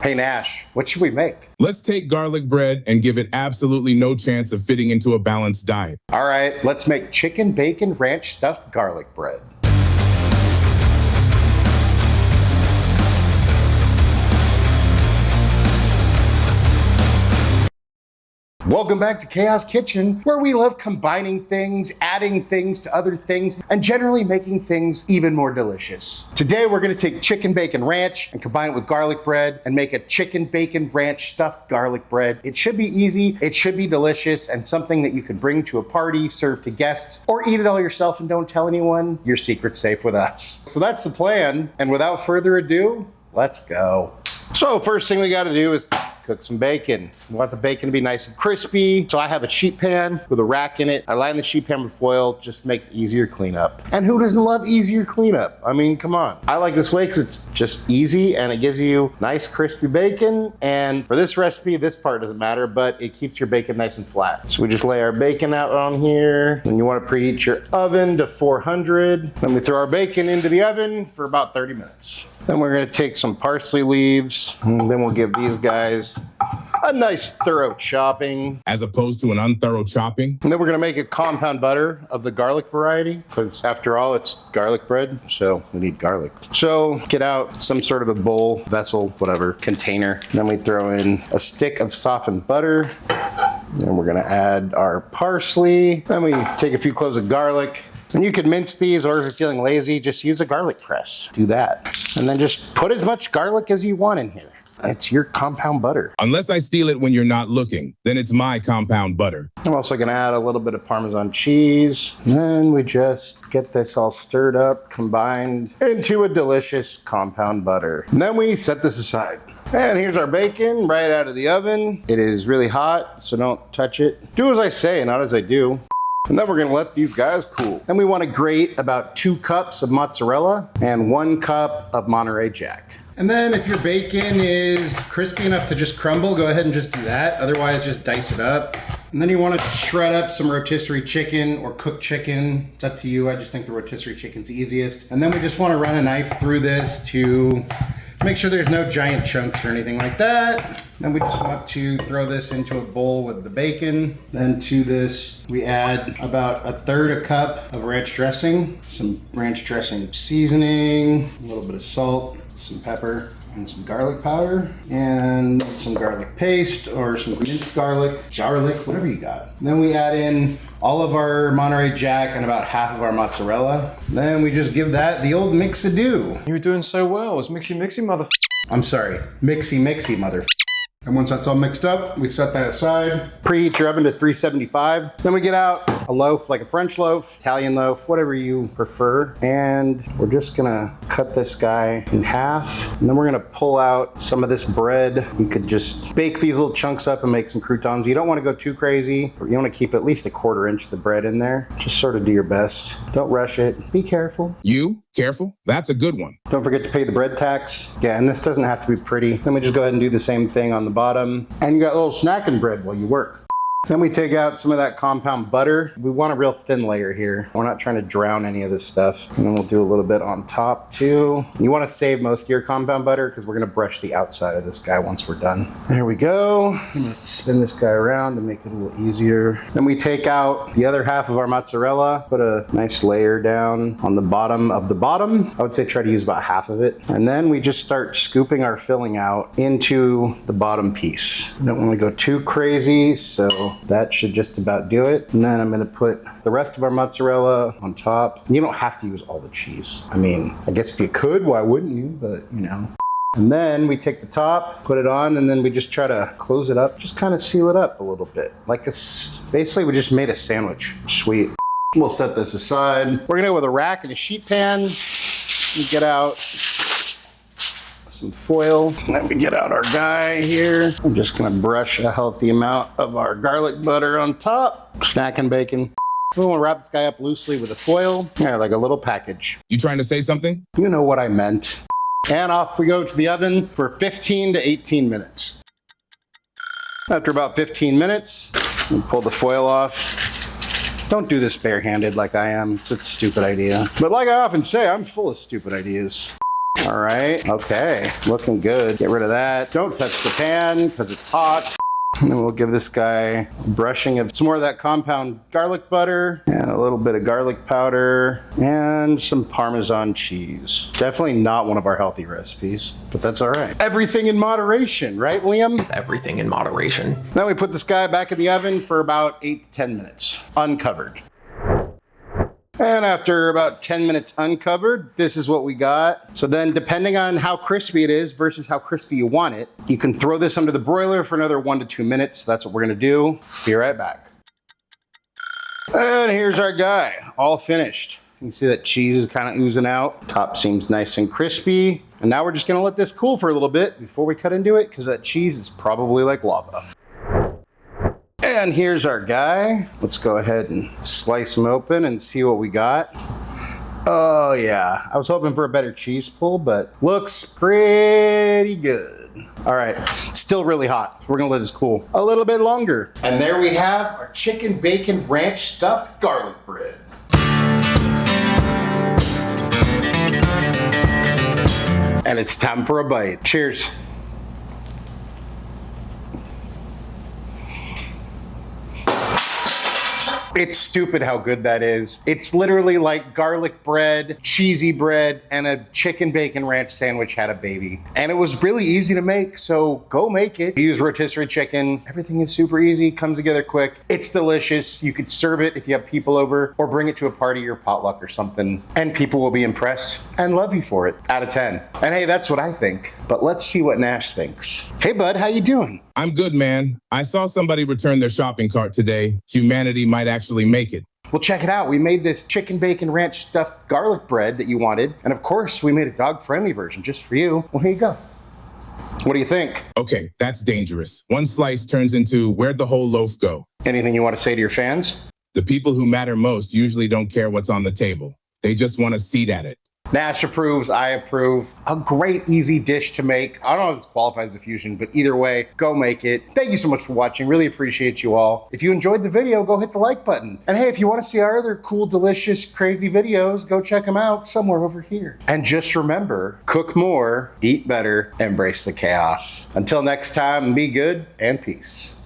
Hey Nash, what should we make? Let's take garlic bread and give it absolutely no chance of fitting into a balanced diet. All right, let's make chicken bacon ranch stuffed garlic bread. Welcome back to Chaos Kitchen, where we love combining things, adding things to other things, and generally making things even more delicious. Today, we're gonna take chicken bacon ranch and combine it with garlic bread and make a chicken bacon ranch stuffed garlic bread. It should be easy, it should be delicious, and something that you could bring to a party, serve to guests, or eat it all yourself and don't tell anyone. Your secret's safe with us. So that's the plan, and without further ado, let's go. So first thing we gotta do is cook some bacon. We want the bacon to be nice and crispy. So I have a sheet pan with a rack in it. I line the sheet pan with foil, just makes easier cleanup. And who doesn't love easier cleanup? I mean, come on. I like this way because it's just easy and it gives you nice crispy bacon. And for this recipe, this part doesn't matter, but it keeps your bacon nice and flat. So we just lay our bacon out on here. And you want to preheat your oven to 400. Then we throw our bacon into the oven for about 30 minutes. Then we're gonna take some parsley leaves, and then we'll give these guys a nice thorough chopping. As opposed to an unthorough chopping. And then we're gonna make a compound butter of the garlic variety, because after all, it's garlic bread, so we need garlic. So get out some sort of a bowl, vessel, whatever, container. Then we throw in a stick of softened butter. Then we're gonna add our parsley. Then we take a few cloves of garlic. And you could mince these, or if you're feeling lazy, just use a garlic press. Do that. And then just put as much garlic as you want in here. It's your compound butter. Unless I steal it when you're not looking, then it's my compound butter. I'm also gonna add a little bit of Parmesan cheese. And then we just get this all stirred up, combined into a delicious compound butter. And then we set this aside. And here's our bacon right out of the oven. It is really hot, so don't touch it. Do as I say, not as I do. And then we're gonna let these guys cool. Then we wanna grate about 2 cups of mozzarella and 1 cup of Monterey Jack. And then if your bacon is crispy enough to just crumble, go ahead and just do that. Otherwise, just dice it up. And then you wanna shred up some rotisserie chicken or cooked chicken. It's up to you, I just think the rotisserie chicken's easiest. And then we just wanna run a knife through this to make sure there's no giant chunks or anything like that. Then we just want to throw this into a bowl with the bacon. Then to this, we add about 1/3 cup of ranch dressing, some ranch dressing seasoning, a little bit of salt, some pepper, and some garlic powder, and some garlic paste or some minced garlic, whatever you got. And then we add in all of our Monterey Jack and about half of our mozzarella. Then we just give that the old mix-a-do. You were doing so well. It's mixy, mother. I'm sorry, mixy, mother. And once that's all mixed up, we set that aside. Preheat your oven to 375. Then we get out a loaf, like a French loaf, Italian loaf, whatever you prefer. And we're just gonna cut this guy in half. And then we're gonna pull out some of this bread. You could just bake these little chunks up and make some croutons. You don't wanna go too crazy. You wanna keep at least 1/4 inch of the bread in there. Just sort of do your best. Don't rush it. Be careful. You? Careful? That's a good one. Don't forget to pay the bread tax. Yeah, and this doesn't have to be pretty. Then we just go ahead and do the same thing on the bottom. And you got a little snacking bread while you work. Then we take out some of that compound butter. We want a real thin layer here. We're not trying to drown any of this stuff. And then we'll do a little bit on top too. You want to save most of your compound butter because we're going to brush the outside of this guy once we're done. There we go. I'm going to spin this guy around to make it a little easier. Then we take out the other half of our mozzarella, put a nice layer down on the bottom of the bottom. I would say try to use about half of it. And then we just start scooping our filling out into the bottom piece. I don't want to go too crazy, so that should just about do it. And then I'm gonna put the rest of our mozzarella on top. You don't have to use all the cheese. I mean, I guess if you could, why wouldn't you? But you know. And then we take the top, put it on, and then we just try to close it up. Just kind of seal it up a little bit. Like this, basically we just made a sandwich. Sweet. We'll set this aside. We're gonna go with a rack and a sheet pan. We get out some foil. Let me get out our guy here. I'm just gonna brush a healthy amount of our garlic butter on top. Snacking bacon. So we wanna wrap this guy up loosely with a foil. Yeah, like a little package. You trying to say something? You know what I meant. And off we go to the oven for 15 to 18 minutes. After about 15 minutes, we pull the foil off. Don't do this barehanded like I am. It's a stupid idea. But like I often say, I'm full of stupid ideas. All right, okay, looking good. Get rid of that. Don't touch the pan because it's hot. And then we'll give this guy a brushing of some more of that compound garlic butter and a little bit of garlic powder and some Parmesan cheese. Definitely not one of our healthy recipes, but that's all right. Everything in moderation, right, Liam? Everything in moderation. Then we put this guy back in the oven for about 8 to 10 minutes, uncovered. And after about 10 minutes uncovered, this is what we got. So then depending on how crispy it is versus how crispy you want it, you can throw this under the broiler for another 1 to 2 minutes. That's what we're gonna do. Be right back. And here's our guy, all finished. You can see that cheese is kind of oozing out. Top seems nice and crispy. And now we're just gonna let this cool for a little bit before we cut into it, because that cheese is probably like lava. And here's our guy. Let's go ahead and slice him open and see what we got. Oh yeah, I was hoping for a better cheese pull, but looks pretty good. All right, still really hot. We're gonna let this cool a little bit longer. And there we have our chicken bacon ranch stuffed garlic bread. And it's time for a bite. Cheers. It's stupid how good that is. It's literally like garlic bread, cheesy bread, and a chicken bacon ranch sandwich had a baby. And it was really easy to make, so go make it. Use rotisserie chicken. Everything is super easy, comes together quick. It's delicious. You could serve it if you have people over, or bring it to a party or potluck or something, and people will be impressed and love you for it. Out of 10. And hey, that's what I think. But let's see what Nash thinks. Hey bud, how you doing? I'm good, man. I saw somebody return their shopping cart today. Humanity might actually make it. Well, check it out. We made this chicken bacon ranch stuffed garlic bread that you wanted. And of course, we made a dog-friendly version just for you. Well, here you go. What do you think? Okay, that's dangerous. One slice turns into where'd the whole loaf go? Anything you want to say to your fans? The people who matter most usually don't care what's on the table. They just want a seat at it. Nash approves, I approve. A great, easy dish to make. I don't know if this qualifies as a fusion, but either way, go make it. Thank you so much for watching. Really appreciate you all. If you enjoyed the video, go hit the like button. And hey, if you want to see our other cool, delicious, crazy videos, go check them out somewhere over here. And just remember, cook more, eat better, embrace the chaos. Until next time, be good and peace.